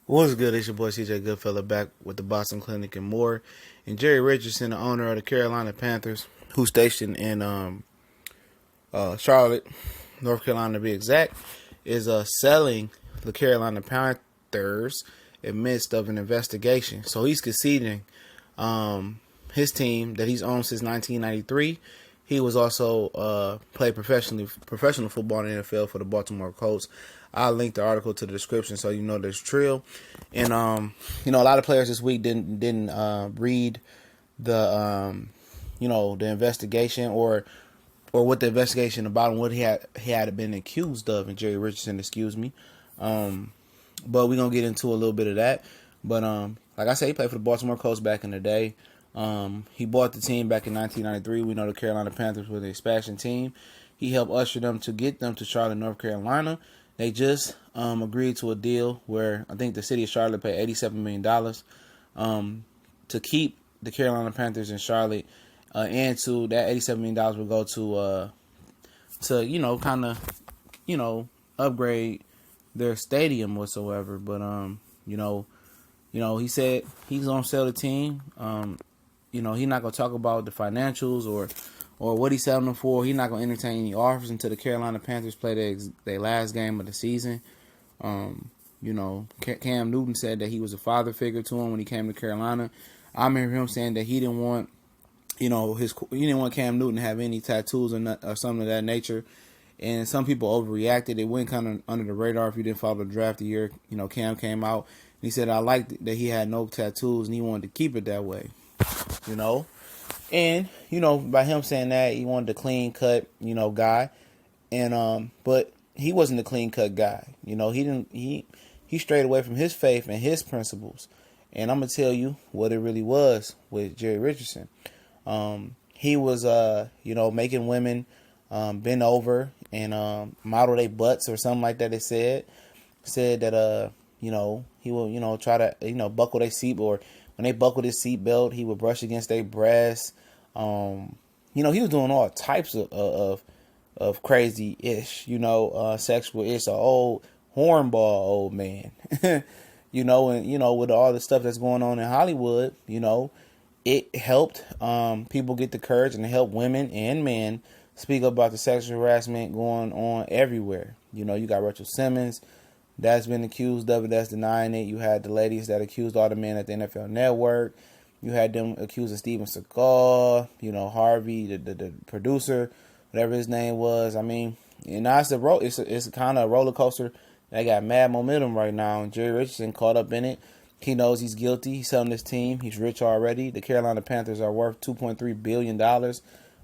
What's good? It's your boy CJ Goodfella back with the Boston Clinic and more. And Jerry Richardson, the owner of the Carolina Panthers, who's stationed in Charlotte, North Carolina to be exact, is selling the Carolina Panthers in midst of an investigation. So he's conceding his team that he's owned since 1993. He was also played professional football in the NFL for the Baltimore Colts. I'll link the article to the description so you know there's trill. And a lot of players this week didn't read the the investigation or what the investigation about and what he had been accused of. And Jerry Richardson, excuse me. But we're gonna get into a little bit of that. But like I said, he played for the Baltimore Colts back in the day. He bought the team back in 1993. We know the Carolina Panthers were the expansion team. He helped usher them to get them to Charlotte, North Carolina. They just agreed to a deal where I think the city of Charlotte paid $87 million to keep the Carolina Panthers in Charlotte, and to that $87 million will go to kind of upgrade their stadium whatsoever. But he said he's gonna sell the team. He's not gonna talk about the financials or what he's selling them for. He's not going to entertain any offers until the Carolina Panthers play their last game of the season. Cam Newton said that he was a father figure to him when he came to Carolina. I remember him saying that he didn't want, he didn't want Cam Newton to have any tattoos or something of that nature. And some people overreacted. It went kind of under the radar if you didn't follow the draft the year, Cam came out. And he said, I liked that he had no tattoos and he wanted to keep it that way, And, by him saying that, he wanted a clean cut, guy. And but he wasn't a clean cut guy. He strayed away from his faith and his principles. And I'm gonna tell you what it really was with Jerry Richardson. He was making women bend over and model their butts or something like that. It said that he will try to buckle their seat, or when they buckled his seatbelt, he would brush against their breasts. He was doing all types of crazy ish, sexual ish, an old hornball old man, and with all the stuff that's going on in Hollywood, it helped people get the courage and help women and men speak up about the sexual harassment going on everywhere. You got Rachel Simmons that's been accused of it, that's denying it. You had the ladies that accused all the men at the NFL Network. You had them accusing Steven Seagal, Harvey, the producer, whatever his name was. I mean, and now it's kind of a roller coaster. They got mad momentum right now, and Jerry Richardson caught up in it. He knows he's guilty. He's selling his team. He's rich already. The Carolina Panthers are worth $2.3 billion,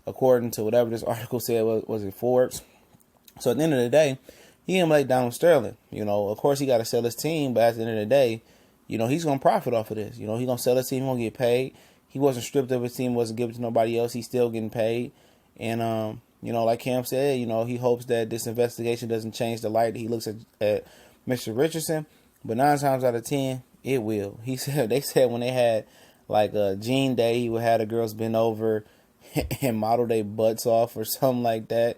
according to whatever this article said was in Forbes. So at the end of the day, he ain't like Donald Sterling. Of course he got to sell his team, but at the end of the day, he's going to profit off of this. He's going to sell his team. He's going to get paid. He wasn't stripped of his team, wasn't given to nobody else. He's still getting paid. And, like Cam said, he hopes that this investigation doesn't change the light that he looks at Mr. Richardson. But 9 times out of 10, it will. They said when they had like a Jean Day, he would have the girls bend over and model their butts off or something like that.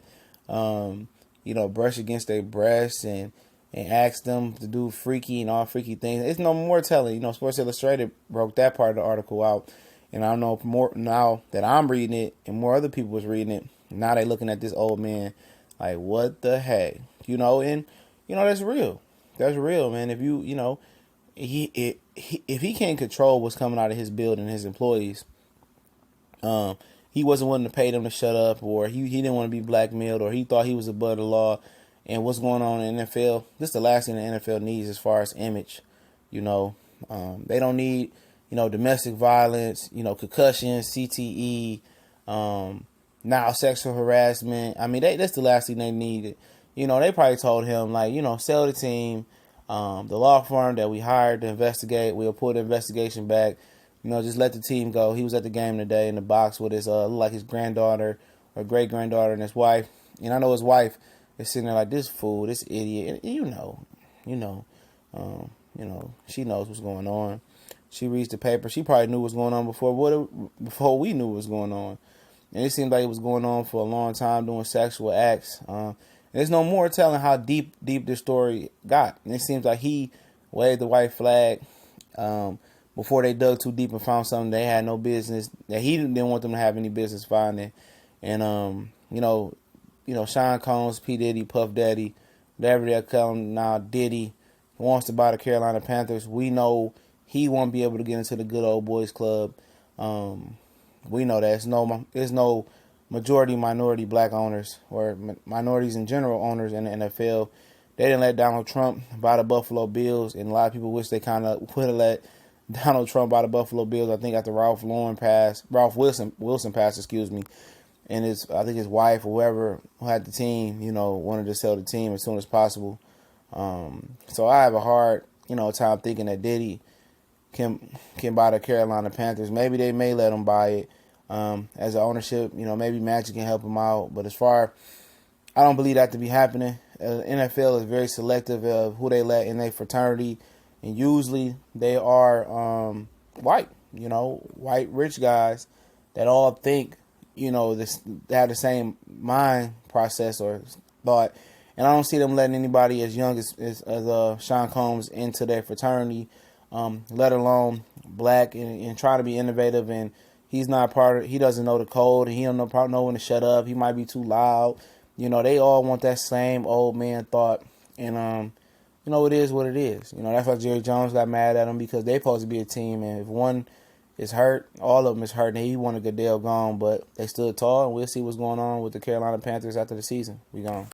Brush against their breasts and ask them to do freaky and all freaky things. It's no more telling. Sports Illustrated broke that part of the article out. And I don't know more now that I'm reading it and more other people was reading it. Now they looking at this old man like, what the heck? And that's real. That's real, man. If if he can't control what's coming out of his building, his employees, he wasn't willing to pay them to shut up, or he didn't want to be blackmailed, or he thought he was above the law. And what's going on in the NFL, this is the last thing the NFL needs as far as image. They don't need, domestic violence, concussions, CTE, now sexual harassment. I mean, that's the last thing they needed. They probably told him, like, sell the team. The law firm that we hired to investigate, we'll pull the investigation back. Just let the team go. He was at the game today in the box with his, like his granddaughter or great granddaughter and his wife. And I know his wife is sitting there like, this fool, this idiot. And she knows what's going on. She reads the paper. She probably knew what's going on before we knew what was going on. And it seemed like it was going on for a long time, doing sexual acts. There's no more telling how deep this story got. And it seems like he waved the white flag before they dug too deep and found something they had no business, that he didn't want them to have any business finding. And Sean Combs, P Diddy, Puff Daddy, whatever they're calling now, Diddy, wants to buy the Carolina Panthers. We know he won't be able to get into the good old boys club. We know that there's no majority minority black owners or minorities in general owners in the NFL. They didn't let Donald Trump buy the Buffalo Bills, and a lot of people wish they kind of would have let Donald Trump buy the Buffalo Bills. I think after Ralph Wilson passed, excuse me, and I think his wife or whoever who had the team, wanted to sell the team as soon as possible. So I have a hard, time thinking that Diddy can buy the Carolina Panthers. Maybe they may let him buy it as an ownership. Maybe Magic can help him out. But I don't believe that to be happening. NFL is very selective of who they let in their fraternity, and usually they are white. White rich guys that all think they have the same mind process or thought. And I don't see them letting anybody as young as Sean Combs into their fraternity, let alone black, and try to be innovative. And he's not he doesn't know the code, and he don't know when to shut up. He might be too loud. They all want that same old man thought. And, it is what it is. That's why Jerry Jones got mad at him, because they supposed to be a team. And if one is hurt, all of them is hurt. And he wanted Goodell gone, but they stood tall. And we'll see what's going on with the Carolina Panthers after the season. We gone.